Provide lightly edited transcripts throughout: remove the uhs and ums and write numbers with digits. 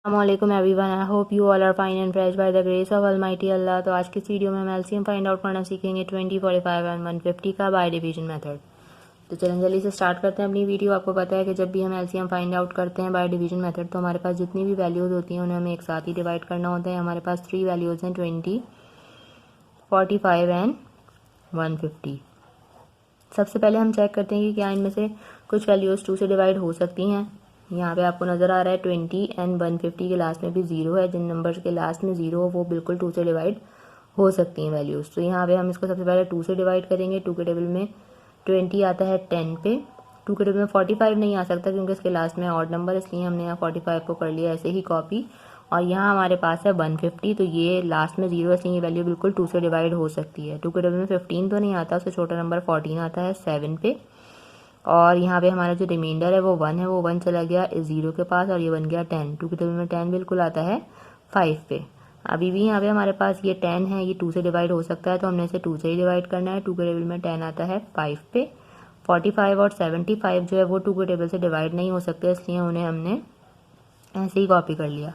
अस्सलामुअलैकुम everyone, I hope you all are fine and fresh by the grace of almighty Allah. तो आज की इस वीडियो में हम एलसीएम फाइंड आउट करना सीखेंगे 20, 45 एंड 150 का बाय डिवीजन मेथड। तो चलें जल्दी से स्टार्ट करते हैं अपनी वीडियो। आपको पता है कि जब भी हम एलसीएम फाइंड आउट करते हैं बाय डिवीजन मेथड तो हमारे पास जितनी भी वैल्यूज़ होती हैं उन्हें हमें एक साथ ही डिवाइड करना होता है। हमारे पास 3 वैल्यूज़ हैं 20, 45 एंड 150। सबसे पहले हम चेक करते हैं कि क्या इनमें से कुछ वैल्यूज़ 2 से डिवाइड हो सकती हैं। यहाँ पे आपको नज़र आ रहा है 20 एंड 150 के लास्ट में भी 0 है। जिन नंबर्स के लास्ट में 0 हो वो बिल्कुल 2 से डिवाइड हो सकती हैं वैल्यूज़। तो यहाँ पे हम इसको सबसे पहले 2 से डिवाइड करेंगे। 2 के टेबल में 20 आता है 10 पे। 2 के टेबल में 45 नहीं आ सकता क्योंकि इसके लास्ट में ऑड नंबर, इसलिए हमने यहाँ 45 को कर लिया ऐसे ही कॉपी। और यहाँ हमारे पास है 150, तो ये लास्ट में 0 है इसलिए ये वैल्यू बिल्कुल 2 से डिवाइड हो सकती है। 2 के टेबल में 15 तो नहीं आता, उससे छोटा नंबर 14 आता है 7 पे। और यहाँ पे हमारा जो रिमाइंडर है वो 1 है, वो 1 चला गया इस 0 के पास और ये बन गया 10। 2 के टेबल में 10 बिल्कुल आता है 5 पे। अभी भी यहाँ पे हमारे पास ये 10 है, ये 2 से डिवाइड हो सकता है तो हमने इसे 2 से ही डिवाइड करना है। 2 के टेबल में 10 आता है 5 पे। 45 और 75 जो है वो 2 के टेबल से डिवाइड नहीं हो सकते, इसलिए उन्हें हमने ऐसे ही कॉपी कर लिया।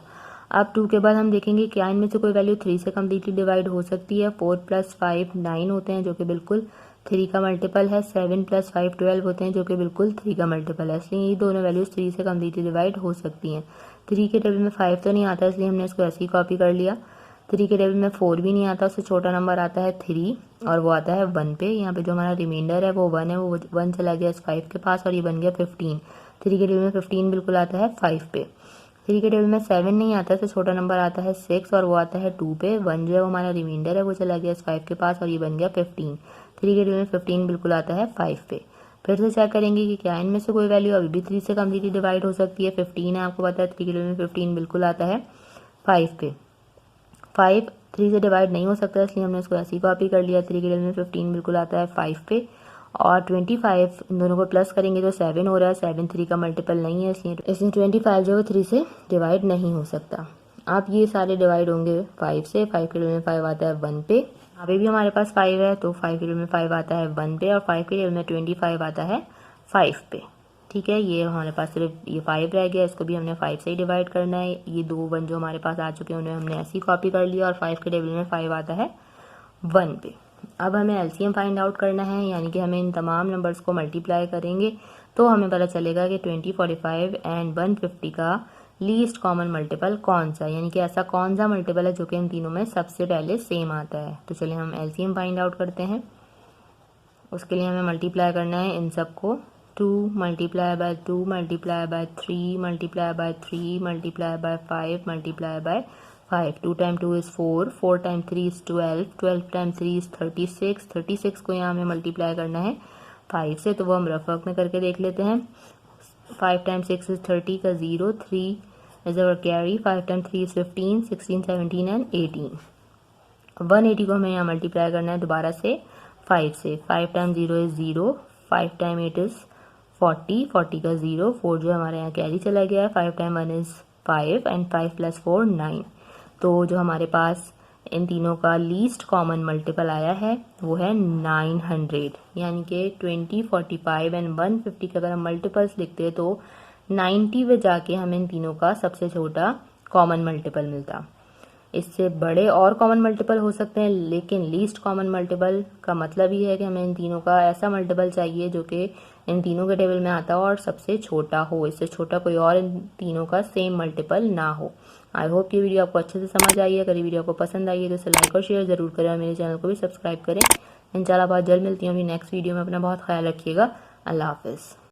अब 2 के बाद हम देखेंगे क्या इनमें से कोई वैल्यू 3 से कम्प्लीटली डिवाइड हो सकती है। 4 + 5 9 होते हैं जो कि बिल्कुल 3 का मल्टीपल है। 7 + 5 12 होते हैं जो कि बिल्कुल 3 का मल्टीपल है, इसलिए ये दोनों वैल्यूज़ 3 से कम्प्लीटली डिवाइड हो सकती हैं। 3 के टेबल में 5 तो नहीं आता इसलिए हमने इसको ऐसे ही कॉपी कर लिया। 3 के टेबल में 4 भी नहीं आता, उससे छोटा नंबर आता है 3 और वो आता है 1 पे। यहाँ पे जो हमारा रिमाइंडर है वो 1 है, वो 1 चला गया इस 5 के पास और ये बन गया 15। 3 के टेबल में 15 बिल्कुल आता है 5 पे। 3 के टेबल में 7 नहीं आता, इससे छोटा नंबर आता है 6 और वो आता है 2 पे। 1 जो है वो हमारा रिमाइंडर है, वो चला गया इस 5 के पास और ये बन गया 15। 3 के टेबल में 15 बिल्कुल आता है 5 पे। फिर से चेक करेंगे कि क्या इनमें से कोई वैल्यू अभी भी 3 से कम्प्लीटली डिवाइड हो सकती है। 15 है, आपको पता है 3 के टेबल में 15 बिल्कुल आता है 5 पे। 5 3 से डिवाइड नहीं हो सकता इसलिए हमने इसको ऐसे ही कॉपी कर लिया। 3 के टेबल में 15 बिल्कुल आता है 5 पे और 25 इन दोनों को प्लस करेंगे तो 7 हो रहा है। 7 3 का मल्टीपल नहीं है, इसलिए 25 जो है 3 से डिवाइड नहीं हो सकता। अब ये सारे डिवाइड होंगे 5 से। 5 के टेबल में 5 आता है 1 पे। अभी भी हमारे पास 5 है तो 5 के टेबल में 5 आता है 1 पे और 5 के टेबल में 25 आता है 5 पे। ठीक है, ये हमारे पास सिर्फ ये 5 रह गया, इसको भी हमने 5 से ही डिवाइड करना है। ये 2 1 जो हमारे पास आ चुके हैं उन्हें हमने ऐसे ही कॉपी कर लिया और 5 के टेबल में 5 आता है 1 पे। अब हमें एलसीएम फाइंड आउट करना है, यानी कि हमें इन तमाम नंबर्स को मल्टीप्लाई करेंगे तो हमें पता चलेगा कि 20, 45 एंड 150 का लीस्ट कॉमन मल्टीपल कौन सा है, यानी कि ऐसा कौन सा मल्टीपल है जो कि इन तीनों में सबसे पहले सेम आता है। तो चलिए हम एलसीएम फाइंड आउट करते हैं। उसके लिए हमें मल्टीप्लाई करना है इन सबको। 2 × 2 × 3 × 3 × 5 × 5। 2 × 2 is 4, 4 × 3 is 12, 12 × 3 is 36, 36 को यहाँ हमें मल्टीप्लाई करना है 5 से, तो वो हम रफ वर्क में करके देख लेते हैं। 5 × 6 is 30 का 0, 3 is our carry, 5 × 3 is 15, 16, 17 and 18। 180 को हमें यहाँ मल्टीप्लाई करना है दोबारा से 5 से। 5 × 0 is 0, 5 × 8 is 40, 40 का 0, 4 जो हमारे यहाँ कैरी चला गया है। 5 × 1 is 5 एंड 5 + 4 9। तो जो हमारे पास इन तीनों का लीस्ट कॉमन मल्टीपल आया है वो है 900, यानी कि 20, 45 एंड 150 के अगर हम मल्टीपल्स लिखते हैं तो 90 में जाके हमें इन तीनों का सबसे छोटा कॉमन मल्टीपल मिलता। इससे बड़े और कॉमन मल्टीपल हो सकते हैं, लेकिन लीस्ट कॉमन मल्टीपल का मतलब ये है कि हमें इन तीनों का ऐसा मल्टीपल चाहिए जो कि इन तीनों के टेबल में आता हो और सबसे छोटा हो। इससे छोटा कोई और इन तीनों का सेम मल्टीपल ना हो। आई होप ये वीडियो आपको अच्छे से समझ आई है। अगर ये वीडियो आपको पसंद आई है तो इसे लाइक और शेयर ज़रूर करें और मेरे चैनल को भी सब्सक्राइब करें। इंशाल्लाह बहुत जल्द मिलती हूँ अभी नेक्स्ट वीडियो में। अपना बहुत ख्याल रखिएगा। अल्लाह हाफिज़।